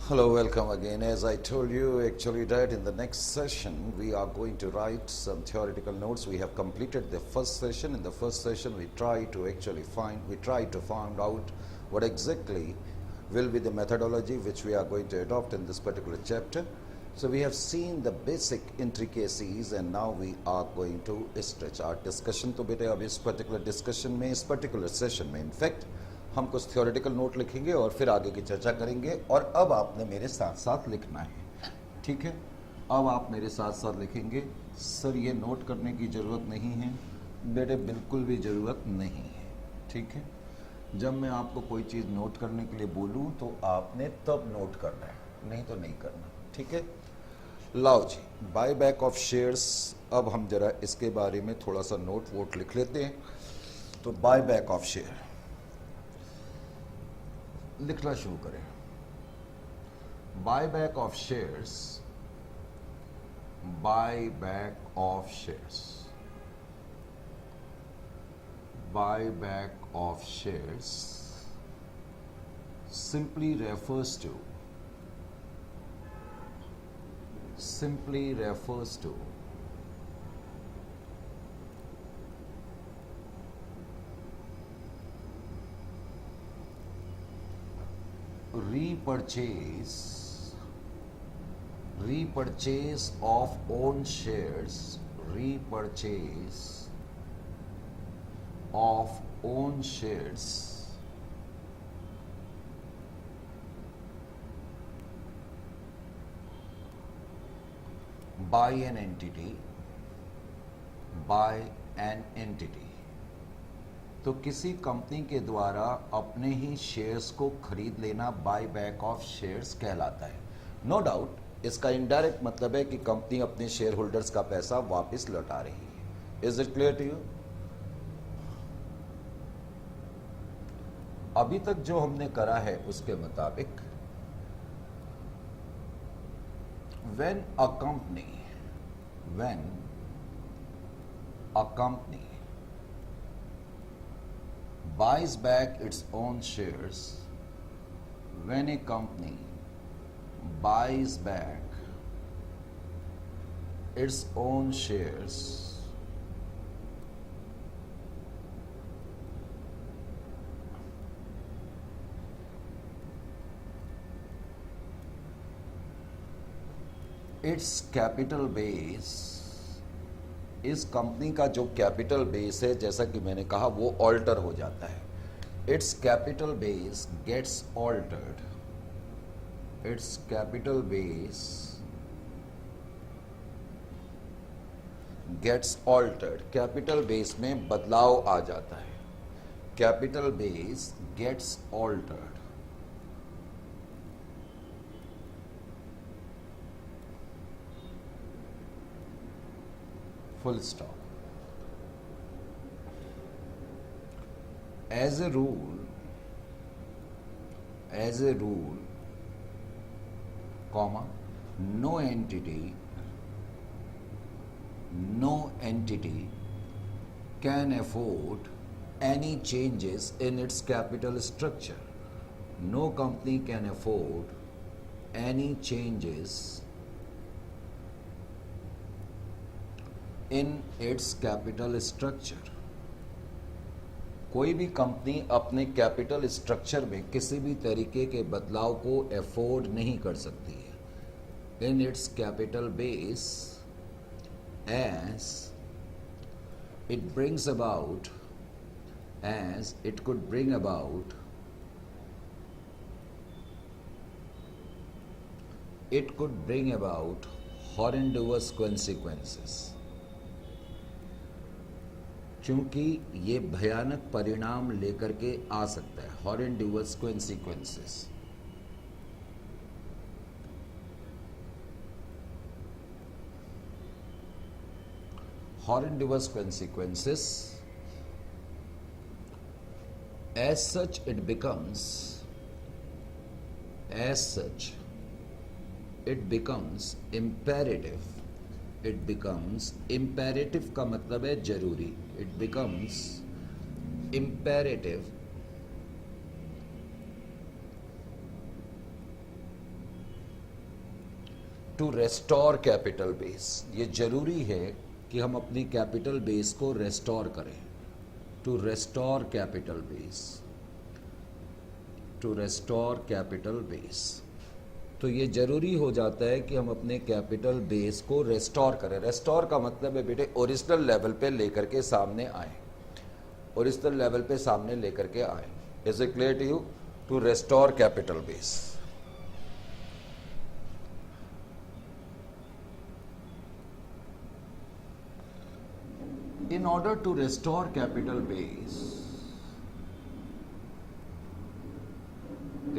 Hello, welcome again. As I told you actually that in the next session we are going to write some theoretical notes. We have completed the first session. In the first session we try to find out what exactly will be the methodology which we are going to adopt in this particular chapter. So we have seen the basic intricacies and now we are going to stretch our discussion. तो बेटे अब इस particular discussion में, इस particular session में in fact हम कुछ theoretical note लिखेंगे और फिर आगे की चर्चा करेंगे। और अब आपने मेरे साथ साथ लिखना है, ठीक है? अब आप मेरे साथ साथ लिखेंगे। सर ये नोट करने की ज़रूरत नहीं है बेटे, बिल्कुल भी ज़रूरत नहीं है, ठीक है? जब मैं आपको कोई चीज़ नोट करने के लिए बोलूँ तो आपने तब नोट करना है, नहीं तो नहीं करना, ठीक है? लाओ जी, बाय बैक ऑफ शेयर्स। अब हम जरा इसके बारे में थोड़ा सा नोट वोट लिख लेते हैं। तो बाय बैक ऑफ शेयर लिखना शुरू करें। Buy back of shares, buy back of shares, buy back of shares simply refers to repurchase of own shares, repurchase of own shares by an entity, तो किसी company के द्वारा अपने ही shares को खरीद लेना बाय बैक ऑफ शेयर्स कहलाता है। नो डाउट इसका इनडायरेक्ट मतलब है कि कंपनी अपने शेयर होल्डर्स का पैसा वापस लौटा रही है। Is it clear to you? अभी तक जो हमने करा है उसके मुताबिक when a company buys back its own shares, when a company buys back its own shares, its capital base, इस कंपनी का जो कैपिटल बेस है जैसा कि मैंने कहा वो ऑल्टर हो जाता है। Its capital base gets altered, its capital base gets altered, capital base में बदलाव आ जाता है। Capital base gets altered, full stop. As a rule, comma, no entity can afford any changes in its capital structure. No company can afford any changes in its capital structure. कोई भी company अपने capital structure में किसी भी तरीके के बदलाव को अफोर्ड नहीं कर सकती है। In its capital base as it brings about, as it could bring about, it could bring about horrendous consequences, क्योंकि ये भयानक परिणाम लेकर के आ सकता है। horrendous consequences, horrendous consequences, as such it becomes imperative, it becomes imperative का मतलब है जरूरी, it becomes imperative to restore capital base, ये जरूरी है कि हम अपनी कैपिटल बेस को रेस्टोर करें। To restore capital base, to restore capital base, तो ये जरूरी हो जाता है कि हम अपने कैपिटल बेस को रेस्टोर करें। रेस्टोर का मतलब है बेटे ओरिजिनल लेवल पे लेकर के सामने आए, ओरिजिनल लेवल पे सामने लेकर के आए। Is it clear to you? To restore capital base. In order to restore capital base,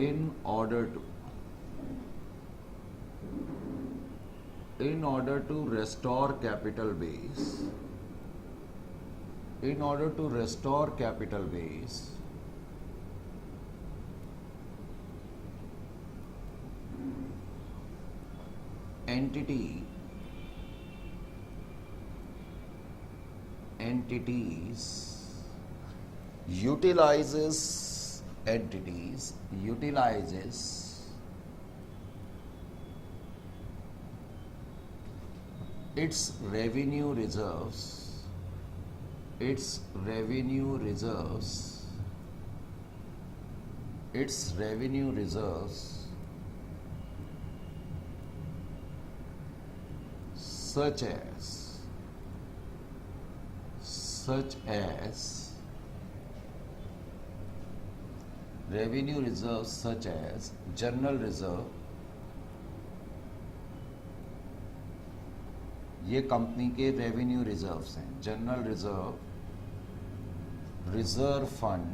in order to restore capital base, in order to restore capital base, entities utilizes its revenue reserves, such as revenue reserves such as general reserve, ये company के revenue reserves हैं। General reserve, reserve fund,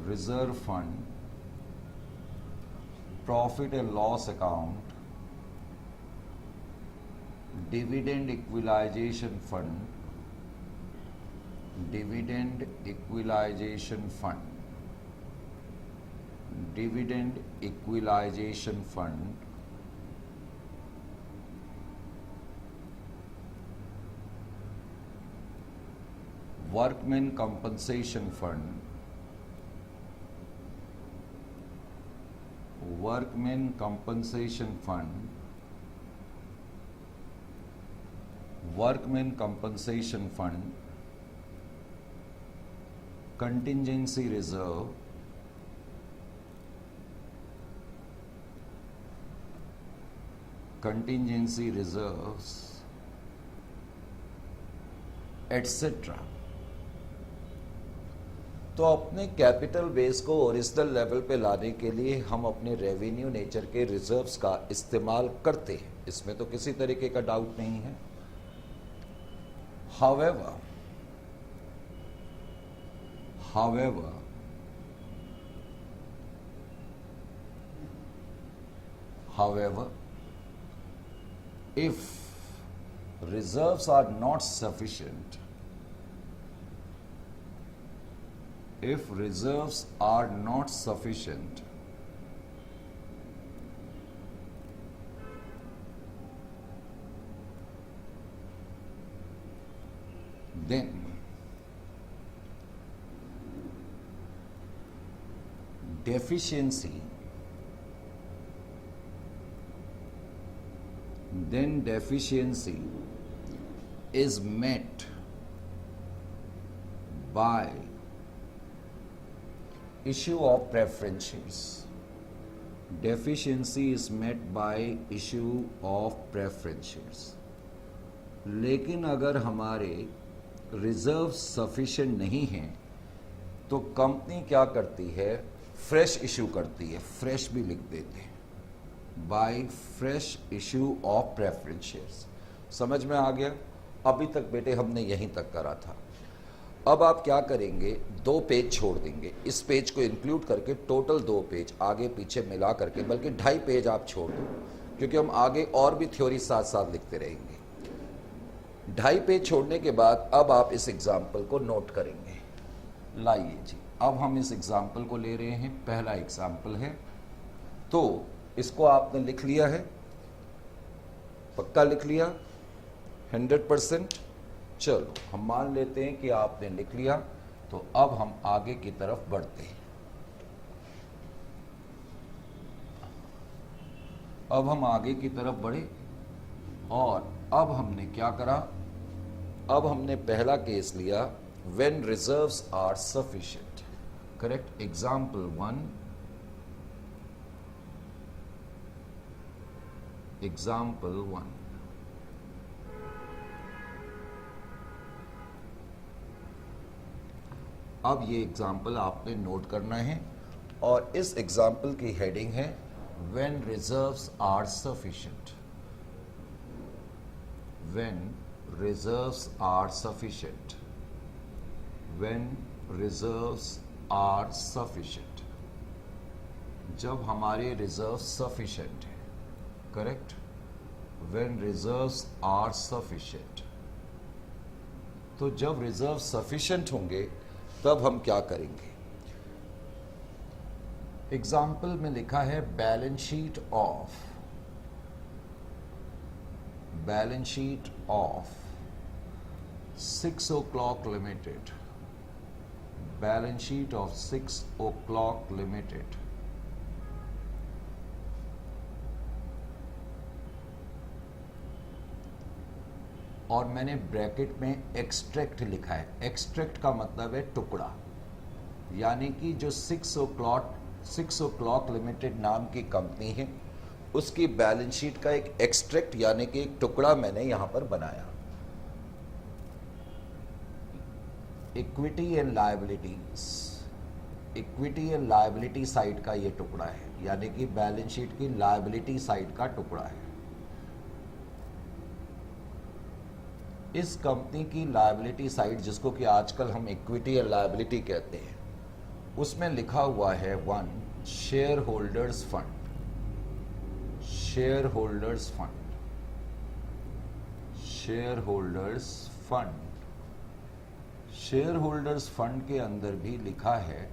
reserve fund, profit and loss account, dividend equalisation fund, dividend equalisation fund, dividend equalisation fund, workman compensation fund, workman compensation fund, workman compensation fund, contingency reserve, contingency reserves etcetera. तो अपने capital base को original level पे लाने के लिए हम अपने revenue nature के रिजर्व्स का इस्तेमाल करते हैं, इसमें तो किसी तरीके का डाउट नहीं है। However, if reserves are not sufficient, then deficiency is met by issue of preference shares. Deficiency is met by issue of preference shares. लेकिन अगर हमारे रिजर्व सफिशिएंट नहीं हैं तो कंपनी क्या करती है, फ्रेश इशू करती है, फ्रेश भी लिख देते हैं, by fresh issue of preference shares. समझ में आ गया? अभी तक बेटे हमने यहीं तक करा था। अब आप क्या करेंगे, 2 पेज छोड़ देंगे, इस पेज को इंक्लूड करके टोटल 2 पेज आगे पीछे मिला करके, बल्कि 2.5 पेज आप छोड़ दो, क्योंकि हम आगे और भी थ्योरी साथ साथ लिखते रहेंगे। 2.5 पेज छोड़ने के बाद अब आप इस एग्जाम्पल को नोट करेंगे। लाइए जी, अब हम इस एग्जाम्पल को ले रहे हैं, पहला एग्जाम्पल है, तो इसको आपने लिख लिया है, पक्का लिख लिया 100%। चलो हम मान लेते हैं कि आपने लिख लिया। तो अब हम आगे की तरफ बढ़ते हैं। अब हम आगे की तरफ बढ़े और अब हमने क्या करा, अब हमने पहला केस लिया, when reserves are sufficient. Correct. Example 1, example 1, अब ये एग्जाम्पल आपने नोट करना है और इस एग्जाम्पल की हेडिंग है when reserves are sufficient. When reserves are sufficient. When reserves are sufficient. जब हमारे रिजर्व सफिशिएंट है। Correct. When reserves are sufficient. तो जब रिजर्व सफिशिएंट होंगे तब हम क्या करेंगे। एग्जाम्पल में लिखा है balance sheet of, balance sheet of 6 o'clock limited, balance sheet of 6 o'clock limited. और मैंने ब्रैकेट में एक्सट्रैक्ट लिखा है। एक्सट्रैक्ट का मतलब है टुकड़ा, यानी कि जो 6 o'clock लिमिटेड नाम की कंपनी है उसकी बैलेंस शीट का एक एक्सट्रैक्ट यानी कि एक टुकड़ा मैंने यहां पर बनाया। Equity and liabilities, equity and liability side का ये टुकड़ा है, यानी कि बैलेंस शीट की लायबिलिटी साइड का टुकड़ा है। इस कंपनी की लायबिलिटी साइड, जिसको कि आजकल हम इक्विटी एंड लायबिलिटी कहते हैं, उसमें लिखा हुआ है 1 share holders fund, share holders fund, share holders fund. Share holders fund के अंदर भी लिखा है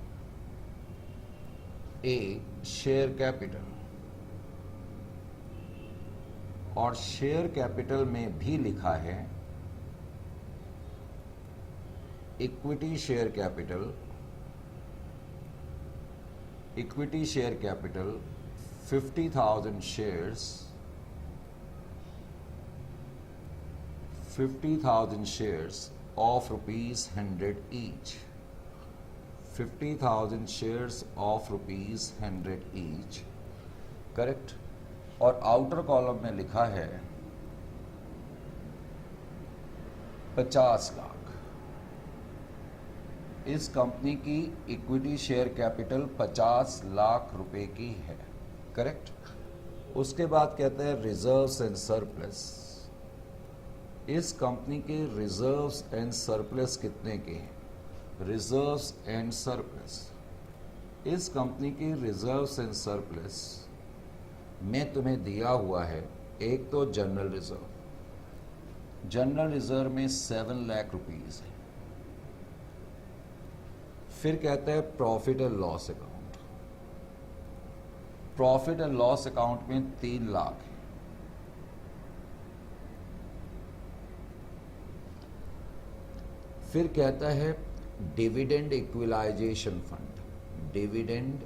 ए शेयर कैपिटल, और शेयर कैपिटल में भी लिखा है equity share capital, equity share capital 50,000 shares, 50,000 shares of ₹100 each, 50,000 shares of ₹100 each. Correct. और आउटर कॉलम में लिखा है 50 लाख। इस कंपनी की इक्विटी शेयर कैपिटल 50 लाख रुपए की है। करेक्ट। उसके बाद कहते हैं रिजर्व्स एंड सरप्लस। इस कंपनी के रिजर्व्स एंड सरप्लस कितने के हैं। रिजर्व्स एंड सरप्लस, इस कंपनी की रिजर्व्स एंड सरप्लस में तुम्हें दिया हुआ है, एक तो जनरल रिजर्व, जनरल रिजर्व में 7 लाख रुपीस है। फिर कहते हैं profit and loss account, profit and loss account में 3 लाख है। फिर कहता है dividend equalisation fund, dividend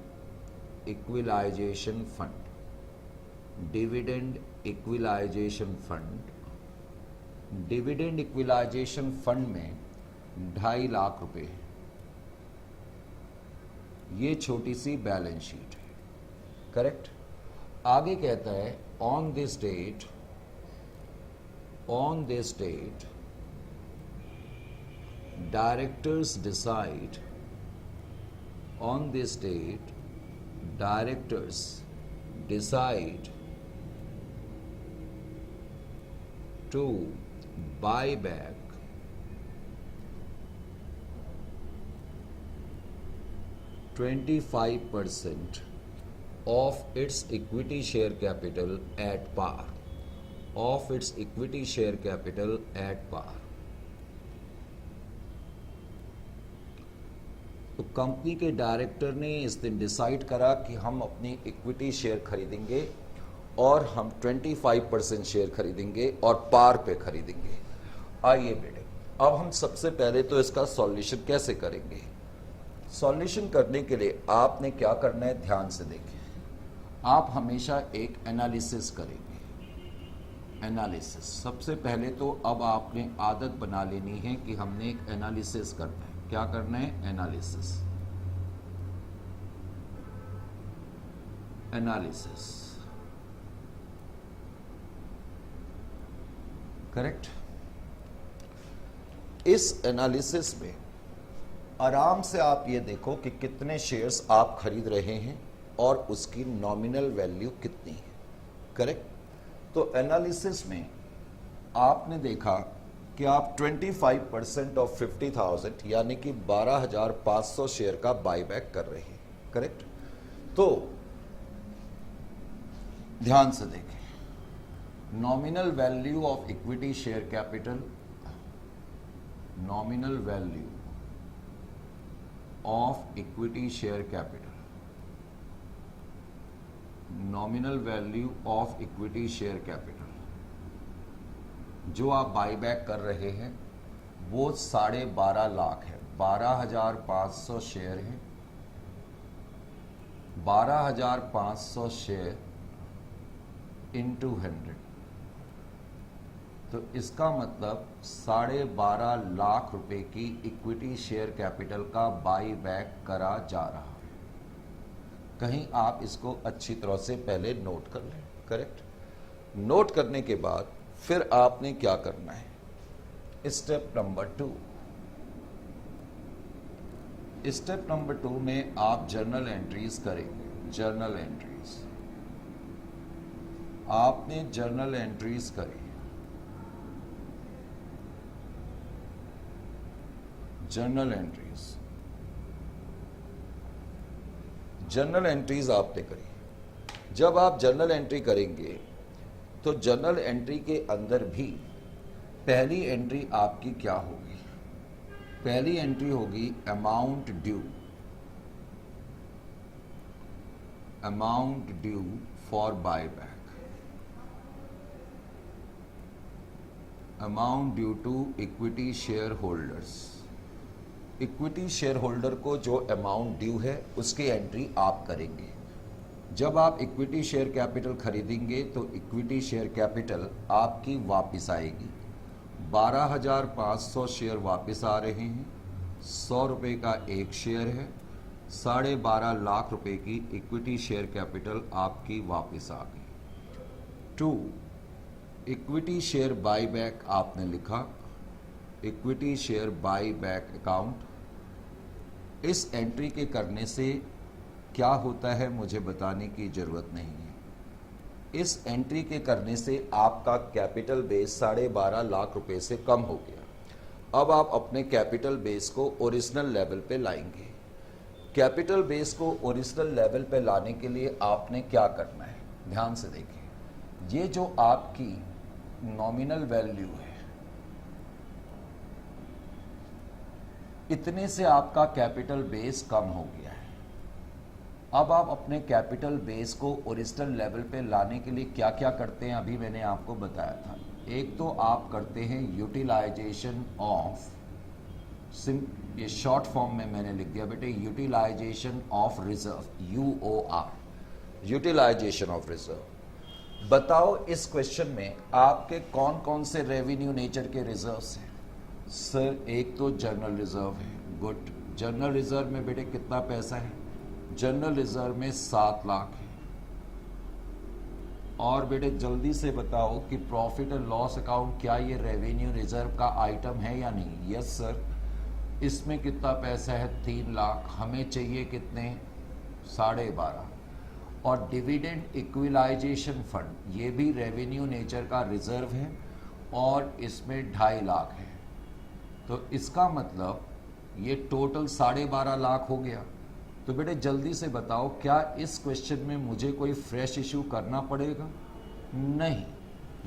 equalisation fund, dividend equalisation fund. Dividend equalisation fund में 2.5 लाख रुपए है। ये छोटी सी बैलेंस शीट है। करेक्ट। आगे कहता है on this date, on this date directors decide, on this date directors decide to buy back 25% of its equity share capital at par, of its equity share capital at par। तो company के director ने इस दिन decide करा कि हम अपनी equity share खरीदेंगे और हम 25% शेयर खरीदेंगे और पार पे खरीदेंगे। आइए बेटे, अब हम सबसे पहले तो इसका सॉल्यूशन कैसे करेंगे। सॉल्यूशन करने के लिए आपने क्या करना है, ध्यान से देखें। आप हमेशा एक एनालिसिस करेंगे। एनालिसिस सबसे पहले तो अब आपने आदत बना लेनी है कि हमने एक एनालिसिस करना है। क्या करना है, एनालिसिस। Analysis, correct. इस एनालिसिस में आराम से आप ये देखो कि कितने शेयर्स आप खरीद रहे हैं और उसकी नॉमिनल वैल्यू कितनी है, करेक्ट। तो एनालिसिस में आपने देखा कि आप 25% ऑफ 50,000 यानी कि 12,500 शेयर का बाईबैक कर रहे हैं, करेक्ट। तो ध्यान से देखें, nominal value of equity share capital, nominal value of equity share capital, nominal value of equity share capital जो आप बाईबैक कर रहे हैं वो 12.5 लाख है। 12,500 शेयर है। 12,500 शेयर इंटू 100, तो इसका मतलब 12.5 लाख रुपए की इक्विटी शेयर कैपिटल का बाई बैक करा जा रहा है। कहीं आप इसको अच्छी तरह से पहले नोट कर लें, करेक्ट। नोट करने के बाद फिर आपने क्या करना है, स्टेप नंबर 2। स्टेप नंबर 2 में आप जर्नल एंट्रीज करेंगे। जर्नल एंट्रीज, आपने जर्नल एंट्रीज करी। जर्नल एंट्रीज, जर्नल एंट्रीज आपने करी। जब आप जर्नल एंट्री करेंगे तो जर्नल एंट्री के अंदर भी पहली एंट्री आपकी क्या होगी, पहली एंट्री होगी amount due, amount due for buyback, amount due to equity share holders. Equity share holder को जो अमाउंट ड्यू है उसकी एंट्री आप करेंगे। जब आप इक्विटी शेयर कैपिटल खरीदेंगे तो इक्विटी शेयर कैपिटल आपकी वापस आएगी। 12,500 शेयर वापस आ रहे हैं। 100 रुपये का एक शेयर है। 12.5 लाख रुपए की इक्विटी शेयर कैपिटल आपकी वापस आ गई। 2, इक्विटी शेयर बाईबैक आपने लिखा, equity share by bank account. इस एंट्री के करने से क्या होता है मुझे बताने की जरूरत नहीं है। इस एंट्री के करने से आपका कैपिटल बेस 12.5 लाख रुपए से कम हो गया। अब आप अपने कैपिटल बेस को ओरिजिनल लेवल पे लाएंगे। कैपिटल बेस को ओरिजिनल लेवल पे लाने के लिए आपने क्या करना है, ध्यान से देखिए। ये जो आपकी नॉमिनल वैल्यू है, इतने से आपका कैपिटल बेस कम हो गया है। अब आप अपने कैपिटल बेस को ओरिजिनल लेवल पे लाने के लिए क्या क्या करते हैं, अभी मैंने आपको बताया था। एक तो आप करते हैं यूटिलाइजेशन ऑफ, ये शॉर्ट फॉर्म में मैंने लिख दिया बेटे, utilisation of reserve, UOR, utilisation of reserve. बताओ इस क्वेश्चन में आपके कौन कौन से रेवेन्यू नेचर के रिजर्व्स हैं। सर एक तो जनरल रिजर्व है। गुड, जनरल रिजर्व में बेटे कितना पैसा है, जनरल रिजर्व में 7 लाख है। और बेटे जल्दी से बताओ कि प्रॉफिट एंड लॉस अकाउंट क्या ये रेवेन्यू रिजर्व का आइटम है या नहीं। यस सर, इसमें कितना पैसा है, 3 लाख। हमें चाहिए कितने, 12.5। और डिविडेंड इक्विलाइजेशन फंड, ये भी रेवेन्यू नेचर का रिजर्व है और इसमें 2.5 लाख है। तो इसका मतलब ये टोटल 12.5 लाख हो गया। तो बेटे जल्दी से बताओ क्या इस क्वेश्चन में मुझे कोई फ्रेश इशू करना पड़ेगा? नहीं,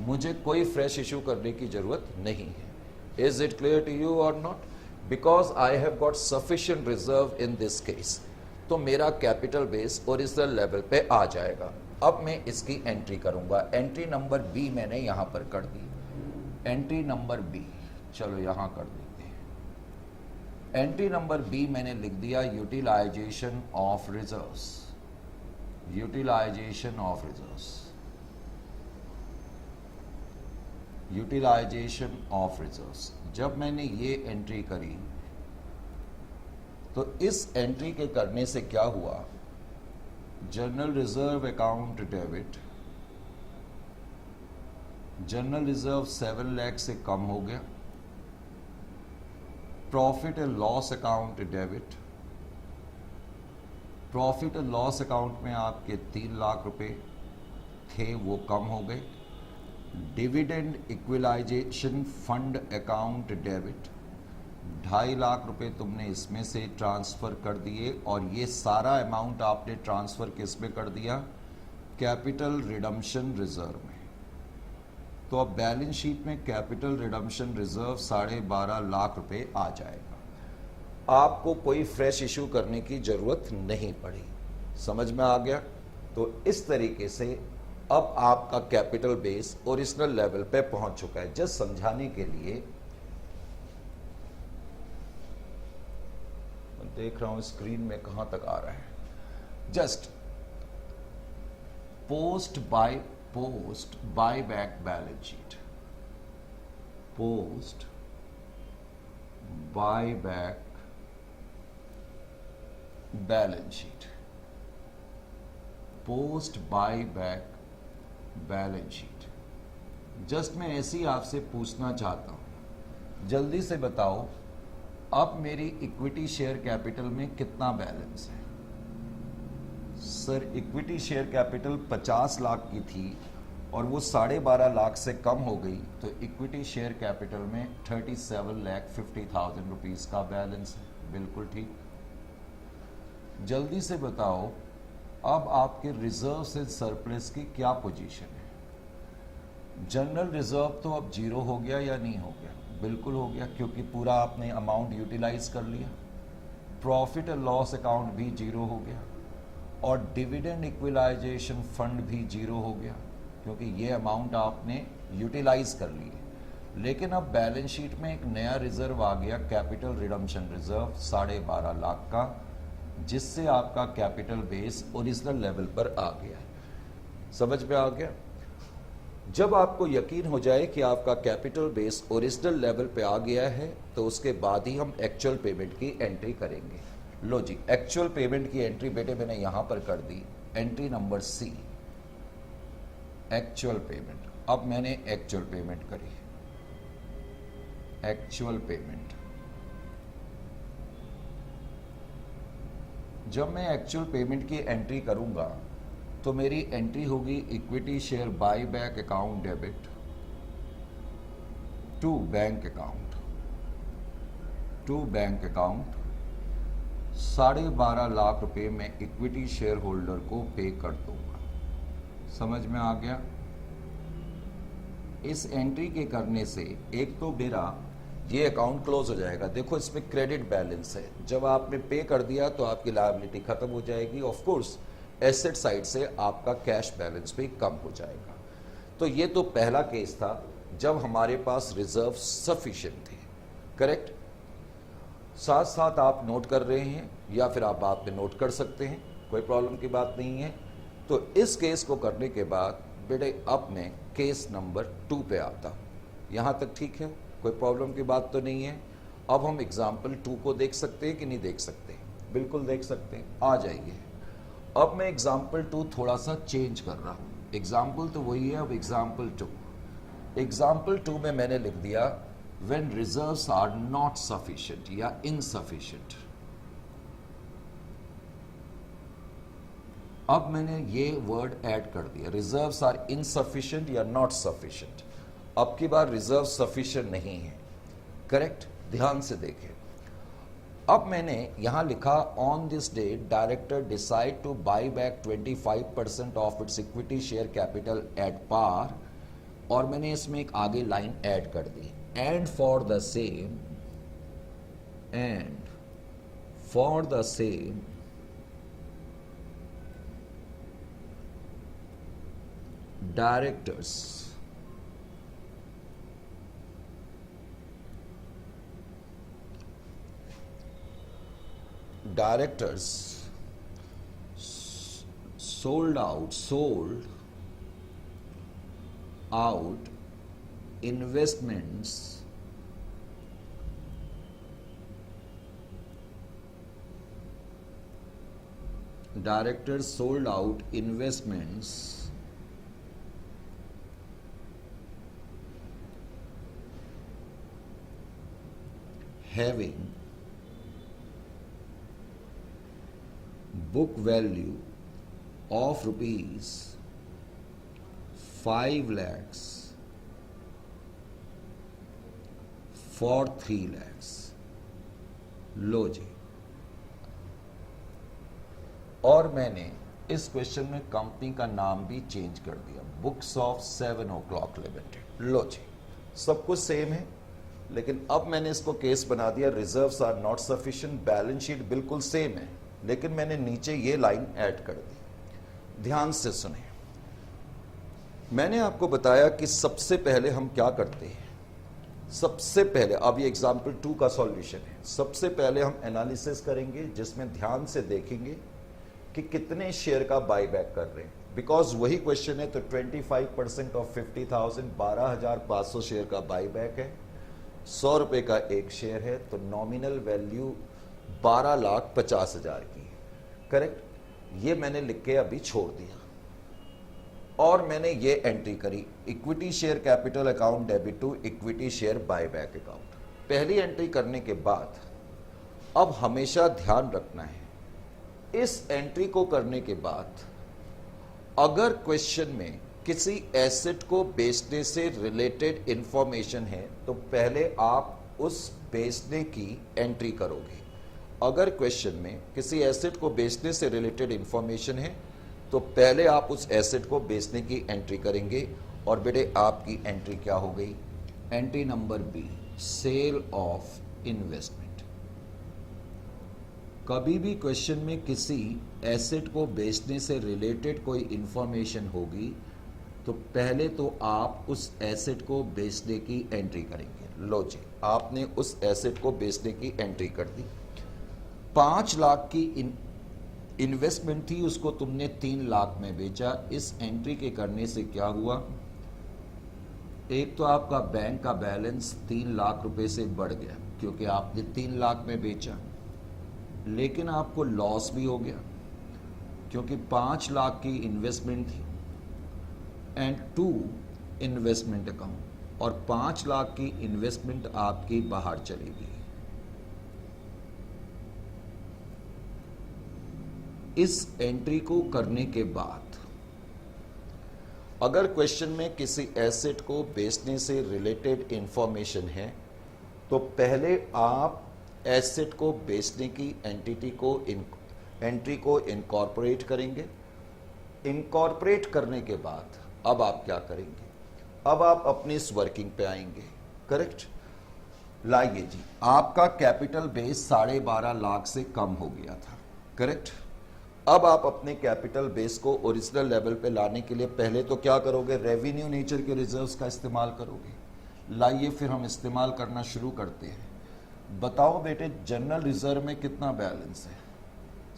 मुझे कोई फ्रेश इशू करने की जरूरत नहीं है। Is it clear to you और not? Because I have got sufficient reserve in this case, तो मेरा कैपिटल बेस ओरिजिनल लेवल पे आ जाएगा। अब मैं इसकी एंट्री करूंगा। एंट्री नंबर बी मैंने यहां पर कर दी, एंट्री नंबर बी, चलो यहां कर देते हैं। एंट्री नंबर बी मैंने लिख दिया utilisation of reserves, utilisation of reserves, utilisation of reserves. जब मैंने ये एंट्री करी तो इस एंट्री के करने से क्या हुआ, general reserve account debit, general reserve 7 lakh से कम हो गया, profit and loss account debit, profit and loss account में आपके 3 लाख रुपए थे वो कम हो गए, dividend equalisation fund account debit 2.5 lakh रुपए तुमने इसमें से ट्रांसफर कर दिए और ये सारा अमाउंट आपने ट्रांसफर किस में कर दिया, कैपिटल रिडम्पशन रिजर्व में। तो अब बैलेंस शीट में कैपिटल रिडम्पशन रिजर्व 12.5 लाख रुपए आ जाएगा। आपको कोई फ्रेश इशू करने की जरूरत नहीं पड़ी। समझ में आ गया? तो इस तरीके से अब आपका कैपिटल बेस ओरिजिनल लेवल पे पहुंच चुका है। जस्ट समझाने के लिए मैं देख रहा हूं स्क्रीन में कहां तक आ रहा है। Just post buy bank balance sheet, post buy bank balance sheet, post buy bank balance sheet. Just मैं ऐसे ही आपसे पूछना चाहता हूं, जल्दी से बताओ अब मेरी इक्विटी शेयर कैपिटल में कितना बैलेंस है? Sir equity share capital 50 lakh की थी और वो 12.5 लाख से कम हो गई, तो इक्विटी शेयर कैपिटल में 37,50,000 रुपीज का बैलेंस है। बिल्कुल ठीक। जल्दी से बताओ अब आपके रिजर्व से सरप्लस की क्या पोजीशन है? जनरल रिजर्व तो अब 0 हो गया या नहीं हो गया? बिल्कुल हो गया, क्योंकि पूरा आपने अमाउंट यूटिलाइज कर लिया। प्रॉफिट एंड लॉस अकाउंट भी 0 हो गया और डिविडेंड इक्विलाइजेशन फंड भी 0 हो गया, क्योंकि ये अमाउंट आपने यूटिलाइज कर ली है। लेकिन अब बैलेंस शीट में एक नया रिजर्व आ गया, कैपिटल रिडम्पशन रिजर्व 12.5 लाख का, जिससे आपका कैपिटल बेस ओरिजिनल लेवल पर आ गया है। समझ में आ गया? जब आपको यकीन हो जाए कि आपका कैपिटल बेस ओरिजिनल लेवल पे आ गया है, तो उसके बाद ही हम एक्चुअल पेमेंट की एंट्री करेंगे। लो जी, एक्चुअल पेमेंट की एंट्री बेटे मैंने यहां पर कर दी, entry number C, actual payment. अब मैंने एक्चुअल पेमेंट करी, एक्चुअल पेमेंट। जब मैं एक्चुअल पेमेंट की एंट्री करूंगा तो मेरी एंट्री होगी equity share buy back account debit to bank account, to bank account 12.5 lakh रुपए मैं इक्विटी शेयर होल्डर को पे कर दूंगा। समझ में आ गया? इस एंट्री के करने से एक तो मेरा ये अकाउंट क्लोज हो जाएगा। देखो इसमें क्रेडिट बैलेंस है, जब आपने पे कर दिया तो आपकी लायबिलिटी खत्म हो जाएगी। ऑफ कोर्स एसेट साइड से आपका कैश बैलेंस भी कम हो जाएगा। तो ये तो पहला केस था जब हमारे पास रिजर्व सफिशिएंट थे। करेक्ट? साथ साथ आप नोट कर रहे हैं या फिर आप बाद में नोट कर सकते हैं, कोई प्रॉब्लम की बात नहीं है। तो इस केस को करने के बाद बेटे अब मैं केस नंबर 2 पे आता हूं। यहां तक ठीक है? कोई प्रॉब्लम की बात तो नहीं है। अब हम एग्जाम्पल 2 को देख सकते हैं कि नहीं देख सकते? बिल्कुल देख सकते हैं। आ जाइए। अब मैं एग्जाम्पल 2 थोड़ा सा चेंज कर रहा हूं। एग्जाम्पल तो वही है, अब एग्जाम्पल 2। एग्जाम्पल 2 में मैंने लिख दिया when reserves are not sufficient या इनसफिशिएंट। अब मैंने ये वर्ड ऐड कर दिया, रिजर्व्स आर इनसफिशिएंट या नॉट सफिशिएंट। अब की बार रिजर्व सफिशिएंट नहीं है। करेक्ट? ध्यान से देखें। अब मैंने यहां लिखा on this date director decide to buy back 25% of its equity share capital at par, और मैंने इसमें एक आगे लाइन ऐड कर दी, and for the same, and for the same directors sold out investments directors sold out investments having book value of rupees 5 lakhs for 3 lakhs. लो जी, और मैंने इस क्वेश्चन में कंपनी का नाम भी चेंज कर दिया, बुक्स ऑफ 7 o'clock लिमिटेड। लो जी, सब कुछ सेम है, लेकिन अब मैंने इसको केस बना दिया reserves are not sufficient. Balance sheet बिल्कुल सेम है, लेकिन मैंने नीचे ये लाइन ऐड कर दी। ध्यान से सुने, मैंने आपको बताया कि सबसे पहले हम क्या करते हैं। सबसे पहले, अब ये एग्जाम्पल 2 का सॉल्यूशन है। सबसे पहले हम एनालिसिस करेंगे, जिसमें ध्यान से देखेंगे कि कितने शेयर का बाईबैक कर रहे हैं, बिकॉज वही क्वेश्चन है। तो 25% ऑफ 50,000 12,500 शेयर का बाईबैक है, 100 रुपए का एक शेयर है, तो नॉमिनल वैल्यू 12,50,000 की है। करेक्ट, ये मैंने लिख के अभी छोड़ दिया और मैंने ये एंट्री करी, equity share capital account debit to equity share buyback account. पहली एंट्री करने के बाद अब हमेशा ध्यान रखना है, इस एंट्री को करने के बाद अगर क्वेश्चन में किसी एसेट को बेचने से रिलेटेड इंफॉर्मेशन है तो पहले आप उस बेचने की एंट्री करोगे। अगर क्वेश्चन में किसी एसेट को बेचने से रिलेटेड इंफॉर्मेशन है तो पहले आप उस एसेट को बेचने की एंट्री करेंगे। और बेटे आपकी एंट्री क्या हो गई? Entry number B, sale of investment. कभी भी क्वेश्चन में किसी एसेट को बेचने से रिलेटेड कोई इंफॉर्मेशन होगी तो पहले तो आप उस एसेट को बेचने की एंट्री करेंगे। लो जी, आपने उस एसेट को बेचने की एंट्री कर दी। 5 लाख की इन्वेस्टमेंट थी, उसको तुमने 3 लाख में बेचा। इस एंट्री के करने से क्या हुआ? एक तो आपका बैंक का बैलेंस 3 लाख रुपए से बढ़ गया क्योंकि आपने 3 लाख में बेचा, लेकिन आपको लॉस भी हो गया क्योंकि 5 लाख की इन्वेस्टमेंट थी एंड 2 इन्वेस्टमेंट अकाउंट, और 5 लाख की इन्वेस्टमेंट आपकी बाहर चली गई। इस एंट्री को करने के बाद अगर क्वेश्चन में किसी एसेट को बेचने से रिलेटेड इंफॉर्मेशन है तो पहले आप एसेट को बेचने की एंट्री को इनकॉर्पोरेट करेंगे। इनकॉर्पोरेट करने के बाद अब आप क्या करेंगे? अब आप अपनी इस वर्किंग पे आएंगे। करेक्ट, लाइए जी, आपका कैपिटल बेस 12.5 लाख से कम हो गया था। करेक्ट, अब आप अपने कैपिटल बेस को ओरिजिनल लेवल पे लाने के लिए पहले तो क्या करोगे? रेवेन्यू नेचर के रिजर्व्स का इस्तेमाल करोगे। लाइए फिर हम इस्तेमाल करना शुरू करते हैं। बताओ बेटे, जनरल रिजर्व में कितना बैलेंस है?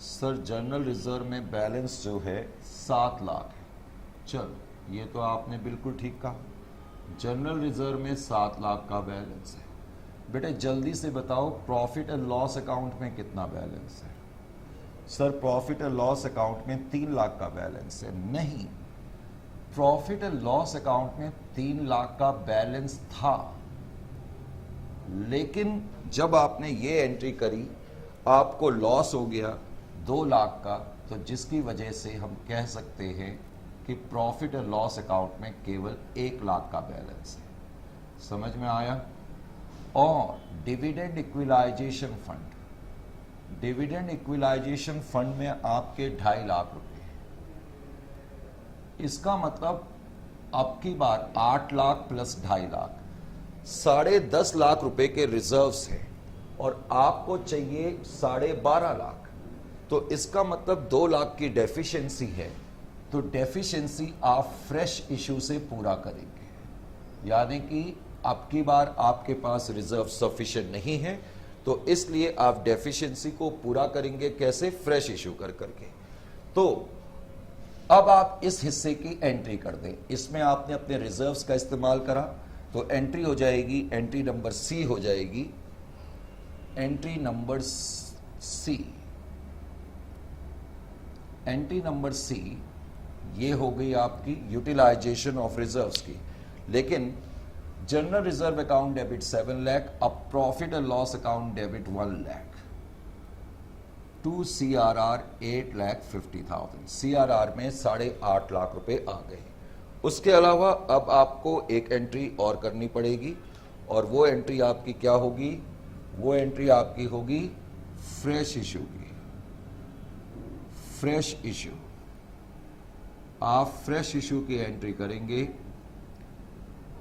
सर, जनरल रिजर्व में बैलेंस जो है 7 लाख है। चलो, ये तो आपने बिल्कुल ठीक कहा, जनरल रिजर्व में 7 लाख का बैलेंस है। बेटे जल्दी से बताओ, प्रॉफिट एंड लॉस अकाउंट में कितना बैलेंस है? Sir, profit and loss account में 3 लाख का बैलेंस है। नहीं, प्रॉफिट एंड लॉस अकाउंट में 3 लाख का बैलेंस था, लेकिन जब आपने ये एंट्री करी आपको लॉस हो गया 2 लाख का, तो जिसकी वजह से हम कह सकते हैं कि प्रॉफिट एंड लॉस अकाउंट में केवल 1 लाख का बैलेंस है। समझ में आया? और dividend equalisation fund, dividend equalisation fund में आपके 2.5 लाख रुपए हैं। इसका मतलब अब की बार 8 लाख प्लस 2.5 लाख, 10.5 लाख रुपए के रिजर्व्स हैं और आपको चाहिए 12.5 लाख। तो इसका मतलब 2 लाख की डेफिशिएंसी है, तो डेफिशिएंसी आप फ्रेश इशू से पूरा करेंगे। यानी कि अब की बार आपके पास रिजर्व सफिशिएंट नहीं है, तो इसलिए आप डेफिशिएंसी को पूरा करेंगे कैसे? फ्रेश इशू कर करके। तो अब आप इस हिस्से की एंट्री कर दें। इसमें आपने अपने रिजर्व्स का इस्तेमाल करा तो एंट्री हो जाएगी, एंट्री नंबर सी हो जाएगी, entry number C, entry number C ये हो गई आपकी यूटिलाइजेशन ऑफ रिजर्व्स की। लेकिन general reserve account debit 7 lakh, अब profit and loss account debit 1 lakh, to CRR 8,50,000, CRR में 8.5 लाख रुपए आ गए। उसके अलावा अब आपको एक एंट्री और करनी पड़ेगी और वो एंट्री आपकी क्या होगी? वो एंट्री आपकी होगी फ्रेश इशू की। फ्रेश इशू, आप फ्रेश इशू की एंट्री करेंगे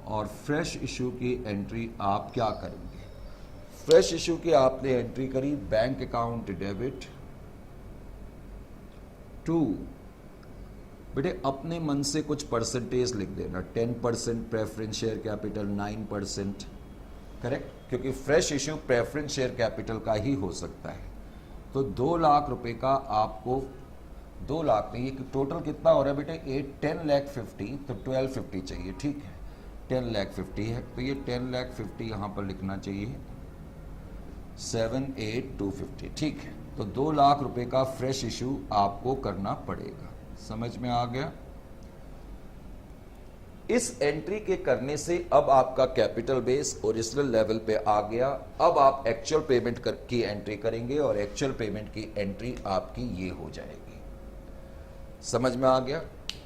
और फ्रेश इशू की एंट्री आप क्या करेंगे? फ्रेश इशू की आपने एंट्री करी, बैंक अकाउंट डेबिट टू, बेटे अपने मन से कुछ परसेंटेज लिख देना, 10% प्रेफरेंस शेयर कैपिटल, 9%, करेक्ट, क्योंकि fresh issue preference share capital का ही हो सकता है। तो 2 लाख रुपए का आपको, 2 लाख नहीं, ये टोटल कितना हो रहा है बेटे? 10,50,000, तो 1250 चाहिए, ठीक है, 10,50,000 है, तो ये 10,50,000 यहां पर लिखना चाहिए, 7,8,250, ठीक है। तो 2 लाख रुपए का फ्रेश इशू आपको करना पड़ेगा। समझ में आ गया? इस एंट्री के करने से अब आपका कैपिटल बेस ओरिजिनल लेवल पे आ गया। अब आप एक्चुअल पेमेंट की एंट्री करेंगे और एक्चुअल पेमेंट की एंट्री आपकी ये हो जाएगी। समझ में आ गया?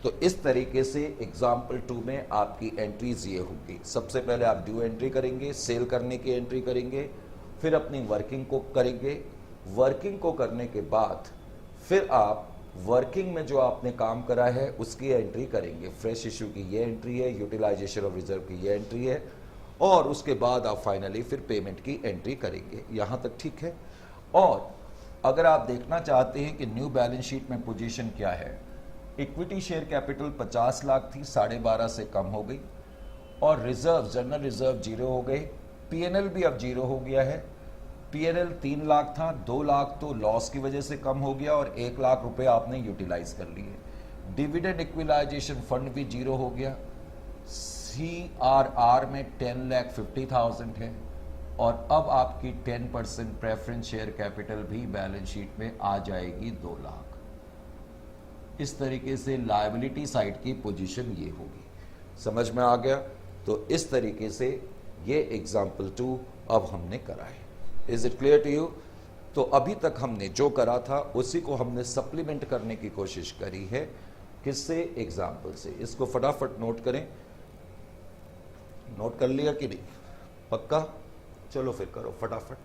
तो इस तरीके से एग्जाम्पल 2 में आपकी एंट्रीज ये होगी। सबसे पहले आप ड्यू एंट्री करेंगे, सेल करने की एंट्री करेंगे, फिर अपनी वर्किंग को करेंगे। वर्किंग को करने के बाद फिर आप वर्किंग में जो आपने काम करा है उसकी एंट्री करेंगे। फ्रेश इशू की ये एंट्री है, यूटिलाइजेशन ऑफ रिजर्व की ये एंट्री है, और उसके बाद आप फाइनली फिर पेमेंट की एंट्री करेंगे। यहां तक ठीक है? और अगर आप देखना चाहते हैं कि न्यू बैलेंस शीट में पोजीशन क्या है, इक्विटी शेयर कैपिटल 50 लाख थी, 12.5 से कम हो गई, और रिजर्व, जनरल रिजर्व 0 हो गए, पीएनएल भी अब 0 हो गया है। पीएनएल 3 लाख था, 2 लाख तो लॉस की वजह से कम हो गया और 1 लाख रुपए आपने यूटिलाइज कर लिए। डिविडेंड इक्विलाइजेशन फंड भी 0 हो गया। CRR में 10,50,000 है, और अब आपकी 10% प्रेफरेंस शेयर कैपिटल भी बैलेंस शीट में आ जाएगी 2 लाख। इस तरीके से लायबिलिटी साइड की पोजीशन ये होगी। समझ में आ गया? तो इस तरीके से ये एग्जाम्पल 2 अब हमने करा है। Is it clear to you? तो अभी तक हमने जो करा था उसी को हमने सप्लीमेंट करने की कोशिश करी है। किससे? एग्जाम्पल से। इसको फटाफट नोट करें। नोट कर लिया कि नहीं? पक्का? चलो फिर करो फटाफट।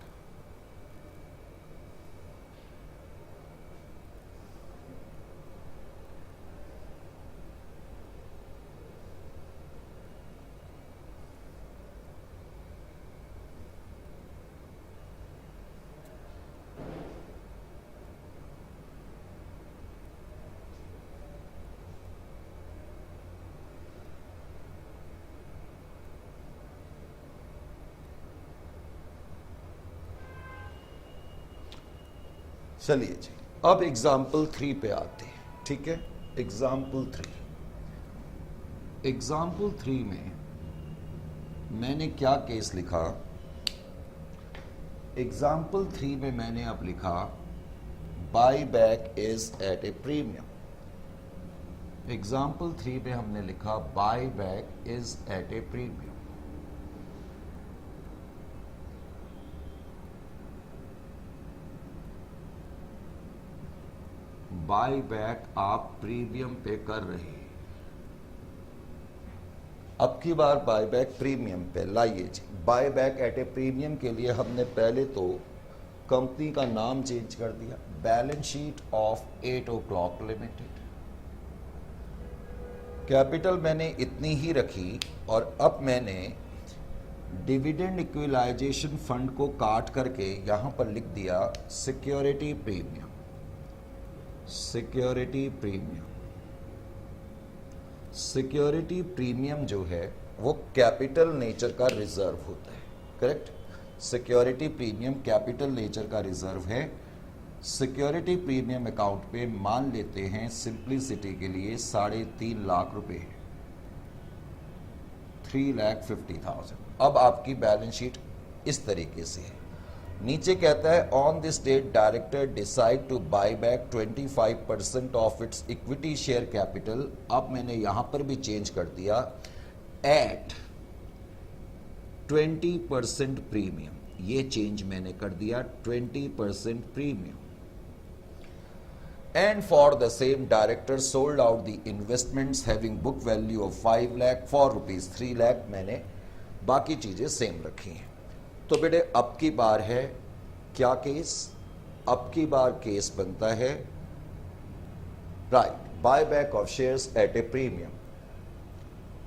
चलिए जी, अब एग्जाम्पल 3 पे आते हैं। ठीक है, एग्जाम्पल 3। एग्जाम्पल 3 में मैंने क्या केस लिखा? एग्जाम्पल 3 में मैंने अब लिखा buy back is at a premium. Example 3 में हमने लिखा buy back is at a premium. Buy back आप प्रीमियम पे कर रहे हैं। अब की बार बाय बैक प्रीमियम पे लाइए जी। Buy back at a premium के लिए हमने पहले तो कंपनी का नाम चेंज कर दिया, balance sheet of 8 o'clock limited. Capital मैंने इतनी ही रखी और अब मैंने डिविडेंड इक्विलाइजेशन फंड को काट करके यहां पर लिख दिया security premium. Security premium, security premium जो है वो कैपिटल नेचर का रिजर्व होता है, correct. Security premium capital nature का रिजर्व है। सिक्योरिटी प्रीमियम अकाउंट पे मान लेते हैं सिंप्लिसिटी के लिए 3.5 लाख रुपए, 3,50,000। अब आपकी बैलेंस शीट इस तरीके से है। नीचे कहता है on this date director decide to buy back 25% of its equity share capital. अब मैंने यहां पर भी चेंज कर दिया एट 20% प्रीमियम, ये चेंज मैंने कर दिया 20% premium. And for the same director sold out the investments having book value of 5 lakh for rupees 3 lakh, मैंने बाकी चीजें सेम रखी हैं। तो बेटे अब की बार है क्या केस, अब की बार केस बनता है right buy back of shares at a premium.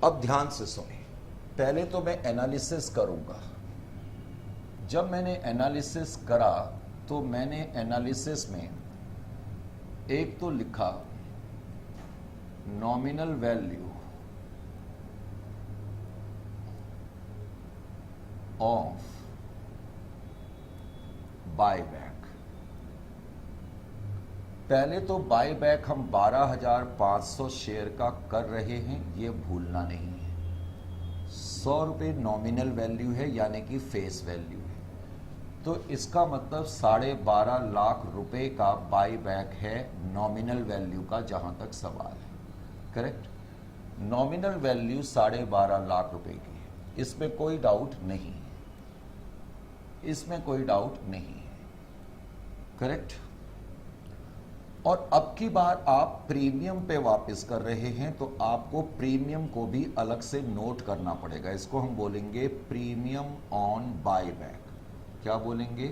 अब ध्यान से सुने, पहले तो मैं एनालिसिस करूंगा। जब मैंने एनालिसिस करा तो मैंने एनालिसिस में एक तो लिखा नॉमिनल वैल्यू ऑफ बायबैक। पहले तो बायबैक हम 12,500 शेयर का कर रहे हैं, ये भूलना नहीं है। 100 रुपये नॉमिनल वैल्यू है यानी कि फेस वैल्यू है, तो इसका मतलब 12.5 लाख रुपए का बायबैक है नॉमिनल वैल्यू का, जहां तक सवाल है। करेक्ट, नॉमिनल वैल्यू 12.5 लाख रुपए की है, इसमें कोई डाउट नहीं है, इसमें कोई डाउट नहीं है। करेक्ट। और अब की बार आप प्रीमियम पे वापस कर रहे हैं तो आपको प्रीमियम को भी अलग से नोट करना पड़ेगा। इसको हम बोलेंगे प्रीमियम ऑन बायबैक। क्या बोलेंगे?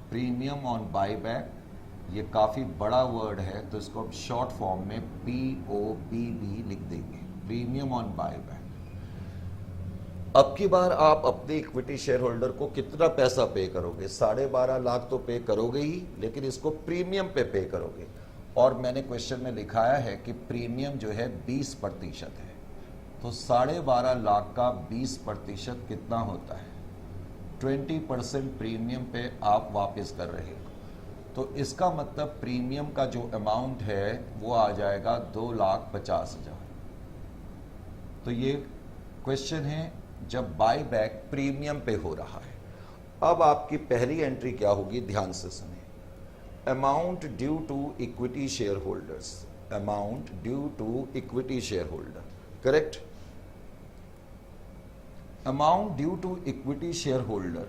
Premium on buyback. ये काफ़ी बड़ा वर्ड है तो इसको हम शॉर्ट फॉर्म में POBB लिख देंगे, प्रीमियम ऑन बायबैक। अब की बार आप अपने इक्विटी शेयर होल्डर को कितना पैसा पे करोगे? 12.5 लाख तो पे करोगे ही, लेकिन इसको प्रीमियम पे करोगे। और मैंने क्वेश्चन में लिखाया है कि प्रीमियम जो है 20% है, तो 12.5 लाख का 20% कितना होता है? 20% प्रीमियम पे आप वापस कर रहे हो, तो इसका मतलब प्रीमियम का जो अमाउंट है वो आ जाएगा 2,50,000। तो ये क्वेश्चन है जब बाय बैक प्रीमियम पे हो रहा है। अब आपकी पहली एंट्री क्या होगी? ध्यान से सुनिए। Amount due to equity share holders, amount due to equity share holder. Correct. Amount due to equity share holder,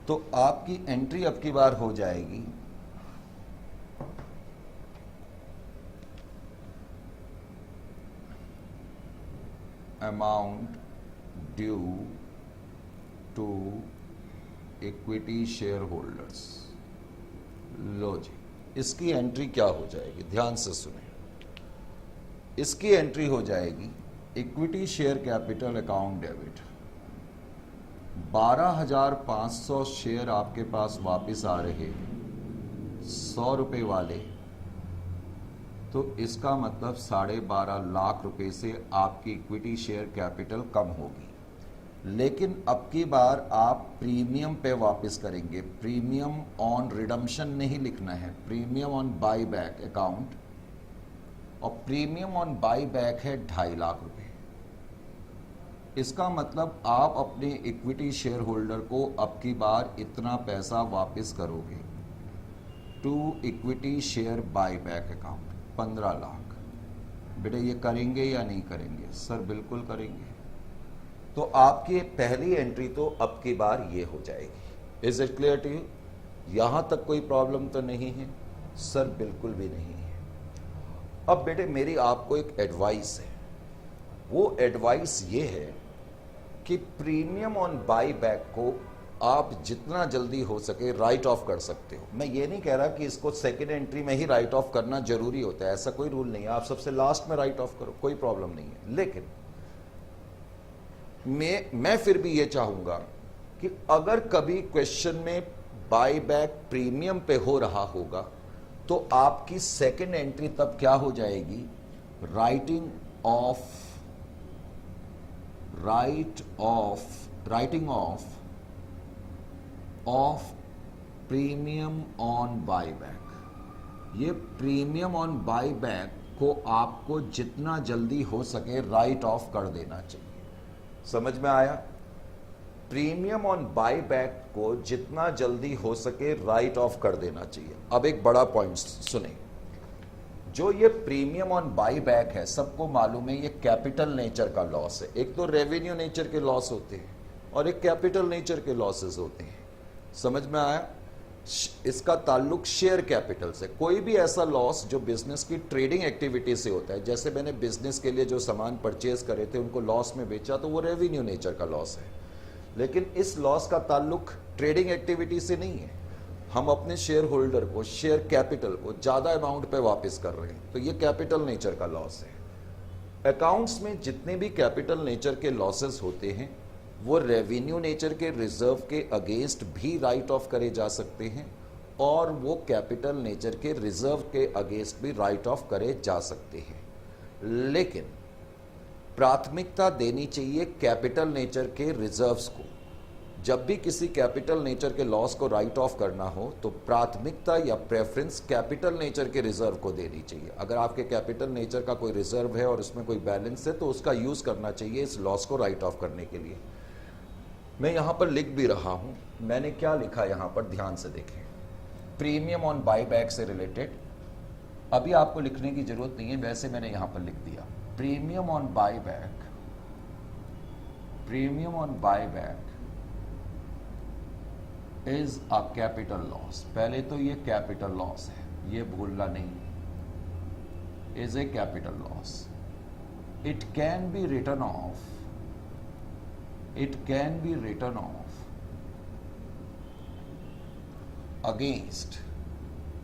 तो आपकी एंट्री अब की बार हो जाएगी amount due to equity share holders. लो जी, इसकी एंट्री क्या हो जाएगी? ध्यान से सुने। इसकी एंट्री हो जाएगी equity share capital account debit. 12,500 share आपके पास वापस आ रहे हैं 100 रुपये वाले, तो इसका मतलब 12.5 लाख रुपए से आपकी इक्विटी शेयर कैपिटल कम होगी। लेकिन अब की बार आप प्रीमियम पे वापस करेंगे। प्रीमियम ऑन रिडम्पशन नहीं लिखना है, premium on by back account, और प्रीमियम ऑन बाय बैक है 2.5 लाख रुपए। इसका मतलब आप अपने इक्विटी शेयर होल्डर को अब की बार इतना पैसा वापस करोगे to equity share buy back account, 15 lakh. बेटे ये करेंगे या नहीं करेंगे? सर बिल्कुल करेंगे। तो आपकी पहली एंट्री तो अब की बार ये हो जाएगी। Is it clear to you? यहां तक कोई प्रॉब्लम तो नहीं है? सर बिल्कुल भी नहीं है। अब बेटे मेरी आपको एक एडवाइस है, वो एडवाइस ये है कि प्रीमियम ऑन बाय बैक को आप जितना जल्दी हो सके राइट ऑफ कर सकते हो। मैं ये नहीं कह रहा कि इसको सेकेंड एंट्री में ही राइट ऑफ करना जरूरी होता है, ऐसा कोई रूल नहीं है। आप सबसे लास्ट में राइट ऑफ करो, कोई प्रॉब्लम नहीं है। लेकिन मैं फिर भी ये चाहूंगा कि अगर कभी क्वेश्चन में बाय बैक प्रीमियम पे हो रहा होगा तो आपकी सेकेंड एंट्री तब क्या हो जाएगी? Writing of writing of premium on buyback. ये प्रीमियम ऑन बायबैक को आपको जितना जल्दी हो सके राइट ऑफ कर देना चाहिए। समझ में आया? प्रीमियम ऑन बायबैक को जितना जल्दी हो सके राइट ऑफ कर देना चाहिए। अब एक बड़ा पॉइंट सुने, जो ये प्रीमियम ऑन बायबैक है, सबको मालूम है ये कैपिटल नेचर का लॉस है। एक तो रेवेन्यू नेचर के लॉस होते हैं और एक कैपिटल नेचर के लॉसेस होते हैं। समझ में आया? इसका ताल्लुक शेयर कैपिटल से। कोई भी ऐसा लॉस जो बिजनेस की ट्रेडिंग एक्टिविटी से होता है, जैसे मैंने बिजनेस के लिए जो सामान परचेज करे थे उनको लॉस में बेचा, तो वो रेवेन्यू नेचर का लॉस है। लेकिन इस लॉस का ताल्लुक ट्रेडिंग एक्टिविटी से नहीं है। हम अपने शेयर होल्डर को, शेयर कैपिटल को ज्यादा अमाउंट पे वापस कर रहे हैं, तो ये कैपिटल नेचर का लॉस है। अकाउंट्स में जितने भी कैपिटल नेचर के लॉसेस होते हैं वो रेवेन्यू नेचर के रिजर्व के अगेंस्ट भी राइट ऑफ करे जा सकते हैं और वो कैपिटल नेचर के रिजर्व के अगेंस्ट भी राइट ऑफ करे जा सकते हैं। लेकिन प्राथमिकता देनी चाहिए कैपिटल नेचर के रिजर्व्स को। जब भी किसी कैपिटल नेचर के लॉस को राइट ऑफ करना हो तो प्राथमिकता या प्रेफरेंस कैपिटल नेचर के रिजर्व को देनी चाहिए। अगर आपके कैपिटल नेचर का कोई रिजर्व है और उसमें कोई बैलेंस है तो उसका यूज करना चाहिए इस लॉस को राइट ऑफ करने के लिए। मैं यहां पर लिख भी रहा हूं, मैंने क्या लिखा यहां पर ध्यान से देखें। प्रीमियम ऑन बायबैक से रिलेटेड अभी आपको लिखने की जरूरत नहीं है, वैसे मैंने यहां पर लिख दिया। Premium on buyback, premium on buyback is a capital loss. पहले तो ये कैपिटल लॉस है, ये भूलना नहीं। Is a capital loss. It can be written off, it can be written off against,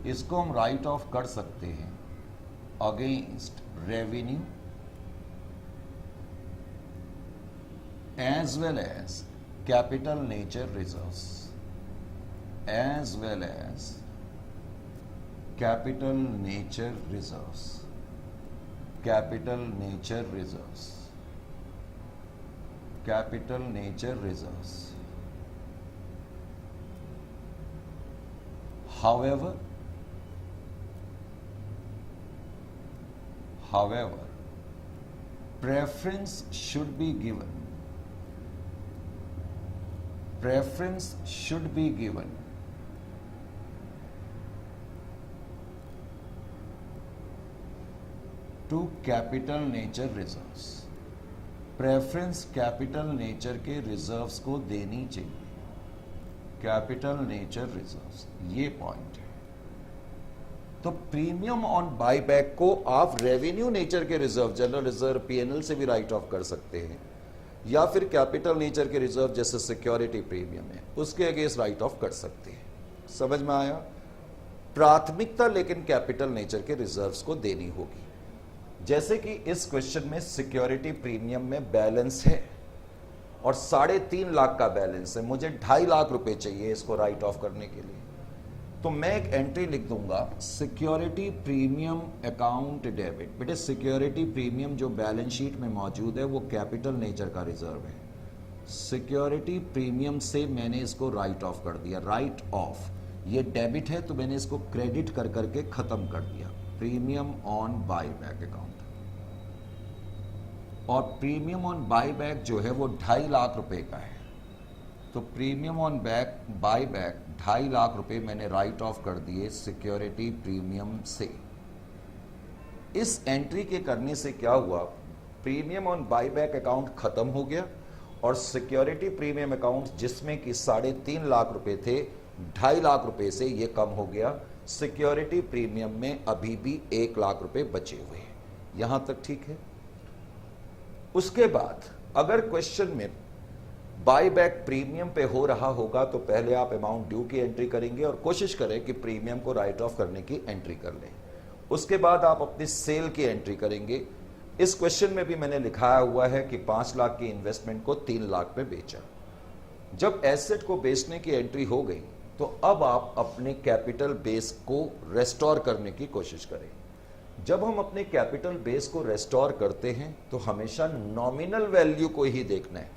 इसको हम राइट ऑफ कर सकते हैं against revenue as well as capital nature reserves, as well as capital nature reserves, capital nature reserves, capital nature reserves. However, preference should be given, preference should be given to capital nature reserves. Preference capital nature के reserves को देनी चाहिए, capital nature reserves, ये point है। तो premium on buyback को आप revenue nature के रिजर्व, जनरल रिजर्व, पीएनएल से भी राइट ऑफ कर सकते हैं, या फिर कैपिटल नेचर के रिजर्व जैसे सिक्योरिटी प्रीमियम है उसके अगेंस्ट राइट ऑफ कर सकते हैं। समझ में आया? प्राथमिकता लेकिन कैपिटल नेचर के रिजर्व्स को देनी होगी। जैसे कि इस क्वेश्चन में सिक्योरिटी प्रीमियम में बैलेंस है और 3.5 लाख का बैलेंस है, मुझे 2.5 लाख रुपए चाहिए इसको राइट ऑफ करने के लिए। तो मैं एक एंट्री लिख दूंगा, सिक्योरिटी प्रीमियम अकाउंट डेबिट। बेटे सिक्योरिटी प्रीमियम जो बैलेंस शीट में मौजूद है वो कैपिटल नेचर का रिजर्व है। सिक्योरिटी प्रीमियम से मैंने इसको राइट ऑफ कर दिया, राइट ऑफ। ये डेबिट है तो मैंने इसको क्रेडिट कर करके खत्म कर दिया। प्रीमियम ऑन बायबैक अकाउंट, और प्रीमियम ऑन बायबैक जो है वो 2.5 लाख रुपए का है। तो प्रीमियम ऑन बायबैक 2.5 लाख रुपए मैंने राइट ऑफ कर दिए सिक्योरिटी प्रीमियम से। इस एंट्री के करने से क्या हुआ, प्रीमियम ऑन बायबैक अकाउंट खत्म हो गया और सिक्योरिटी प्रीमियम अकाउंट जिसमें कि 3.5 लाख रुपए थे, 2.5 लाख रुपए से ये कम हो गया। सिक्योरिटी प्रीमियम में अभी भी 1 लाख रुपए बचे हुए हैं। यहां तक ठीक है? उसके बाद अगर क्वेश्चन में बायबैक प्रीमियम पे हो रहा होगा तो पहले आप अमाउंट ड्यू की एंट्री करेंगे और कोशिश करें कि प्रीमियम को राइट ऑफ करने की एंट्री कर लें। उसके बाद आप अपनी सेल की एंट्री करेंगे। इस क्वेश्चन में भी मैंने लिखाया हुआ है कि 5 लाख की इन्वेस्टमेंट को 3 लाख में बेचा। जब एसेट को बेचने की एंट्री हो गई तो अब आप अपने कैपिटल बेस को रेस्टोर करने की कोशिश करें। जब हम अपने कैपिटल बेस को रेस्टोर करते हैं तो हमेशा नॉमिनल वैल्यू को ही देखना है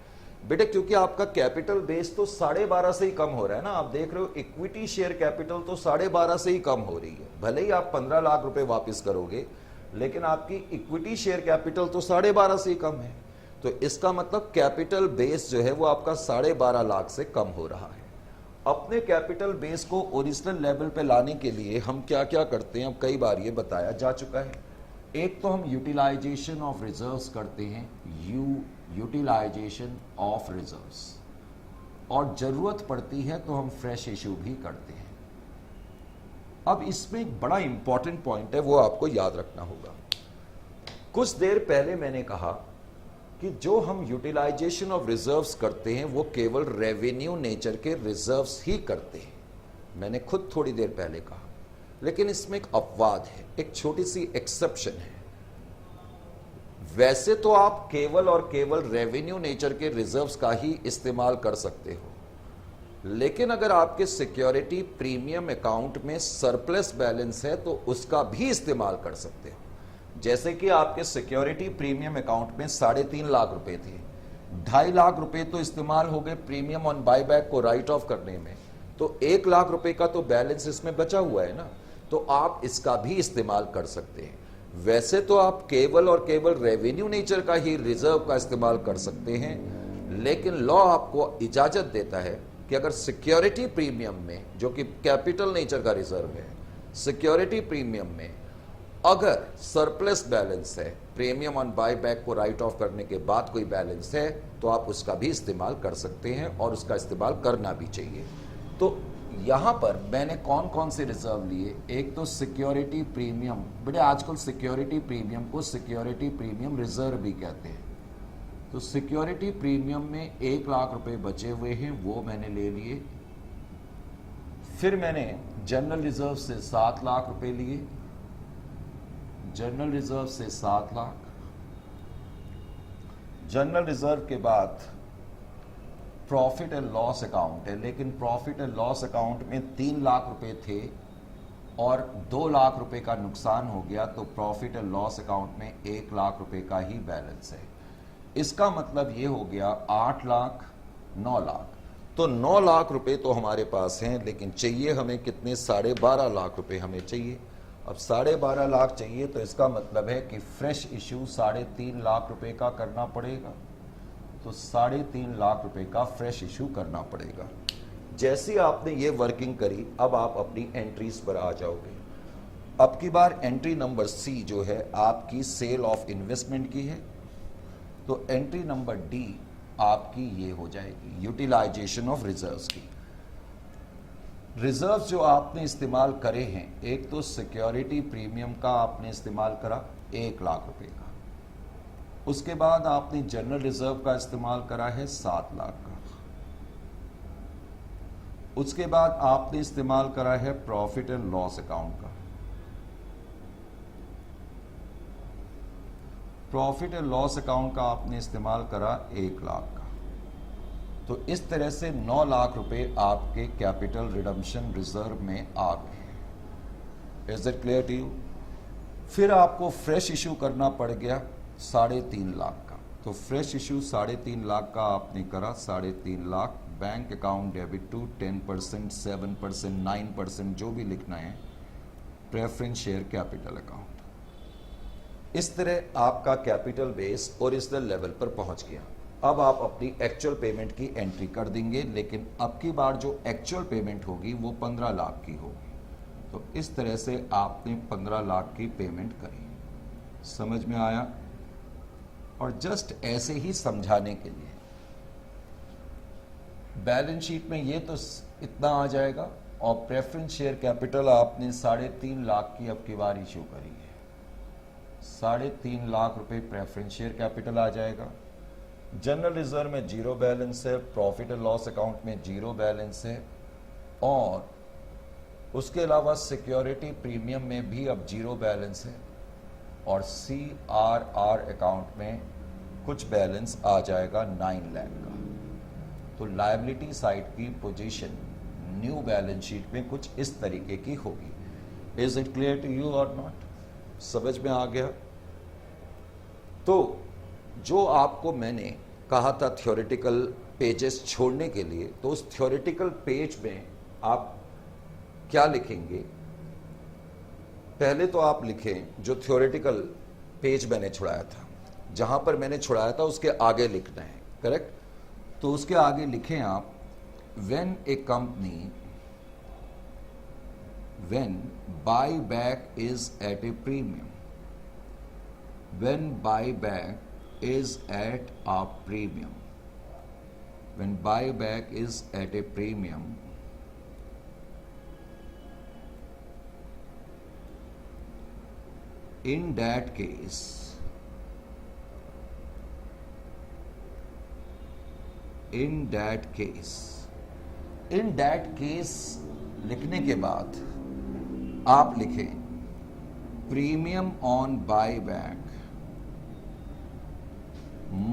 बेटे, क्योंकि आपका कैपिटल बेस तो 12.5 से ही कम हो रहा है ना। आप देख रहे हो इक्विटी शेयर कैपिटल तो 12.5 से ही कम हो रही है। भले ही आप 15 लाख रुपए वापस करोगे, लेकिन आपकी इक्विटी शेयर कैपिटल तो 12.5 से ही कम है। तो इसका मतलब कैपिटल बेस जो है वो आपका 12.5 लाख से कम हो रहा है। अपने कैपिटल बेस को ओरिजिनल लेवल पे लाने के लिए हम क्या क्या करते हैं, अब कई बार ये बताया जा चुका है। एक तो हम यूटिलाइजेशन ऑफ रिजर्व्स करते हैं, यूटिलाइजेशन ऑफ रिजर्व्स, और जरूरत पड़ती है तो हम फ्रेश इशू भी करते हैं। अब इसमें एक बड़ा इंपॉर्टेंट पॉइंट है, वो आपको याद रखना होगा। कुछ देर पहले मैंने कहा कि जो हम यूटिलाइजेशन ऑफ रिजर्व्स करते हैं वो केवल रेवेन्यू नेचर के रिजर्व्स ही करते हैं। मैंने खुद थोड़ी देर पहले कहा, लेकिन इसमें एक अपवाद है, एक छोटी सी एक्सेप्शन है। वैसे तो आप केवल और केवल रेवेन्यू नेचर के रिजर्व्स का ही इस्तेमाल कर सकते हो, लेकिन अगर आपके सिक्योरिटी प्रीमियम अकाउंट में सरप्लस बैलेंस है तो उसका भी इस्तेमाल कर सकते हो। जैसे कि आपके सिक्योरिटी प्रीमियम अकाउंट में 3.5 लाख रुपए थे, 2.5 लाख रुपए तो इस्तेमाल हो गए प्रीमियम ऑन बायबैक को राइट ऑफ करने में, तो 1 लाख रुपए का तो बैलेंस इसमें बचा हुआ है ना, तो आप इसका भी इस्तेमाल कर सकते हैं। वैसे तो आप केवल और केवल रेवेन्यू नेचर का ही रिजर्व का इस्तेमाल कर सकते हैं, लेकिन लॉ आपको इजाजत देता है कि अगर सिक्योरिटी प्रीमियम में, जो कि कैपिटल नेचर का रिजर्व है, सिक्योरिटी प्रीमियम में अगर सरप्लस बैलेंस है, प्रीमियम ऑन बायबैक को राइट ऑफ करने के बाद कोई बैलेंस है, तो आप उसका भी इस्तेमाल कर सकते हैं और उसका इस्तेमाल करना भी चाहिए। तो यहां पर मैंने कौन कौन से रिजर्व लिए, एक तो सिक्योरिटी प्रीमियम, बेटे आजकल सिक्योरिटी प्रीमियम को सिक्योरिटी प्रीमियम रिजर्व भी कहते हैं। तो सिक्योरिटी प्रीमियम में 1 लाख रुपए बचे हुए हैं, वो मैंने ले लिए। फिर मैंने जनरल रिजर्व से 7 लाख रुपए लिए, जनरल रिजर्व से 7 लाख। जनरल रिजर्व के बाद प्रॉफिट एंड लॉस अकाउंट है, लेकिन प्रॉफिट एंड लॉस अकाउंट में 3 लाख रुपए थे और 2 लाख रुपए का नुकसान हो गया, तो प्रॉफिट एंड लॉस अकाउंट में 1 लाख रुपए का ही बैलेंस है। इसका मतलब ये हो गया 8 लाख, 9 लाख। तो 9 लाख रुपए तो हमारे पास हैं, लेकिन चाहिए हमें कितने, 12.5 लाख रुपए हमें चाहिए। अब 12.5 लाख चाहिए, तो इसका मतलब है कि फ्रेश इशू 3.5 लाख रुपए का करना पड़ेगा। तो 3.5 लाख रुपए का फ्रेश इशू करना पड़ेगा। जैसे आपने ये वर्किंग करी, अब आप अपनी एंट्रीज पर आ जाओगे। अब की बार एंट्री नंबर सी जो है आपकी सेल ऑफ इन्वेस्टमेंट की है, तो एंट्री नंबर डी आपकी ये हो जाएगी यूटिलाइजेशन ऑफ रिजर्व्स की। रिजर्व्स जो आपने इस्तेमाल करे हैं, एक तो सिक्योरिटी प्रीमियम का आपने इस्तेमाल करा 1 लाख रुपए का, उसके बाद आपने जनरल रिजर्व का इस्तेमाल करा है 7 लाख का, उसके बाद आपने इस्तेमाल करा है प्रॉफिट एंड लॉस अकाउंट का, प्रॉफिट एंड लॉस अकाउंट का आपने इस्तेमाल करा 1 लाख का। तो इस तरह से 9 लाख रुपए आपके कैपिटल रिडम्पशन रिजर्व में आ गए। Is it clear to you? फिर आपको फ्रेश इशू करना पड़ गया 3.5 लाख का। तो फ्रेश इशू 3.5 लाख का आपने करा, 3.5 lakh. Bank account debit to 10%, 7%, 9% जो भी लिखना है, प्रेफरेंस शेयर कैपिटल अकाउंट। इस तरह आपका कैपिटल बेस ओरिजिनल लेवल पर पहुंच गया। अब आप अपनी एक्चुअल पेमेंट की एंट्री कर देंगे, लेकिन अब की बार जो एक्चुअल पेमेंट होगी वो 15 लाख की होगी। तो इस तरह से आपने 15 लाख की पेमेंट करी। समझ में आया? और जस्ट ऐसे ही समझाने के लिए बैलेंस शीट में ये तो इतना आ जाएगा, और प्रेफरेंस शेयर कैपिटल आपने 3.5 लाख की अब की बार इश्यू करी है। 3.5 लाख रुपए प्रेफरेंस शेयर कैपिटल आ जाएगा। जनरल रिजर्व में 0 बैलेंस है, प्रॉफिट एंड लॉस अकाउंट में 0 बैलेंस है, और उसके अलावा सिक्योरिटी प्रीमियम में भी अब 0 बैलेंस है, और CRR अकाउंट में कुछ बैलेंस आ जाएगा 9 लाख का। तो लायबिलिटी साइड की पोजीशन न्यू बैलेंस शीट में कुछ इस तरीके की होगी। Is it clear to you और नॉट? समझ में आ गया? तो जो आपको मैंने कहा था थ्योरेटिकल पेजेस छोड़ने के लिए, तो उस थ्योरेटिकल पेज में आप क्या लिखेंगे? पहले तो आप लिखें जो थ्योरेटिकल पेज मैंने छुड़ाया था, जहां पर मैंने छुड़ाया था उसके आगे लिखना है, करेक्ट? तो उसके आगे लिखें आप, when A company, when buyback is at a premium, when buyback is at a premium, when buyback is at a premium, in that case, in that case, in that case लिखने के बाद आप लिखें premium on buyback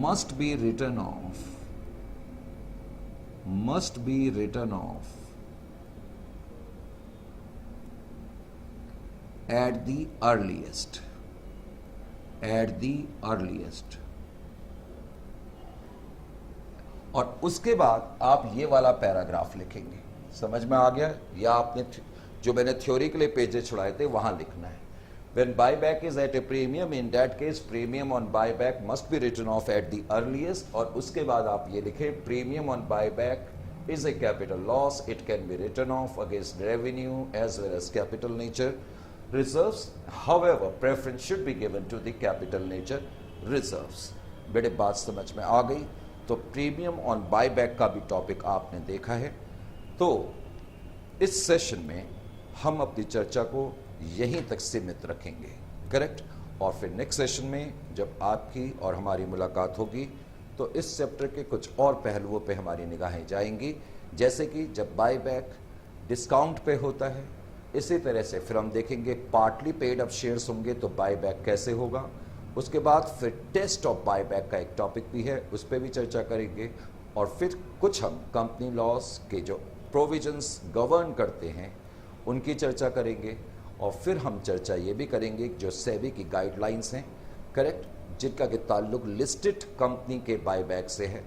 must be written off, must be written off at the earliest, at the earliest. और उसके बाद आप ये वाला पैराग्राफ लिखेंगे। समझ में आ गया? या आपने जो मैंने थ्योरी के लिए पेजेस छुड़ाए थे वहां लिखना है। When buyback is at a premium, in that case premium on buyback must be written off at the earliest. और उसके बाद आप ये लिखें premium on buyback is a capital loss, it can be written off against revenue as well as capital nature reserves. However, preference should be given to the capital nature reserves. बड़े बात समझ में आ गई? तो प्रीमियम ऑन बायबैक का भी topic आपने देखा है। तो इस सेशन में हम अपनी चर्चा को यहीं तक सीमित रखेंगे, करेक्ट? और फिर नेक्स्ट सेशन में जब आपकी और हमारी मुलाकात होगी तो इस चैप्टर के कुछ और पहलुओं पे हमारी निगाहें जाएंगी, जैसे कि जब बायबैक डिस्काउंट पे होता है, इसी तरह से फिर हम देखेंगे पार्टली पेड अप शेयर्स होंगे तो बायबैक कैसे होगा। उसके बाद फिर टेस्ट ऑफ बायबैक का एक टॉपिक भी है, उस पर भी चर्चा करेंगे। और फिर कुछ हम कंपनी लॉस के जो प्रोविजंस गवर्न करते हैं उनकी चर्चा करेंगे। और फिर हम चर्चा ये भी करेंगे जो सेबी की गाइडलाइंस हैं, करेक्ट, जिनका के ताल्लुक लिस्टेड कंपनी के बायबैक से है,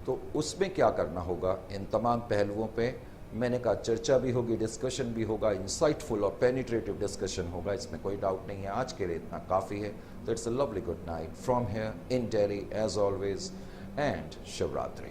तो उसमें क्या करना होगा। इन तमाम पहलुओं पे मैंने कहा चर्चा भी होगी, डिस्कशन भी होगा, इंसाइटफुल और पेनिट्रेटिव डिस्कशन होगा, इसमें कोई डाउट नहीं है। आज के लिए इतना काफ़ी है। तो it's a lovely good night from here in Delhi as always, and Shivratri.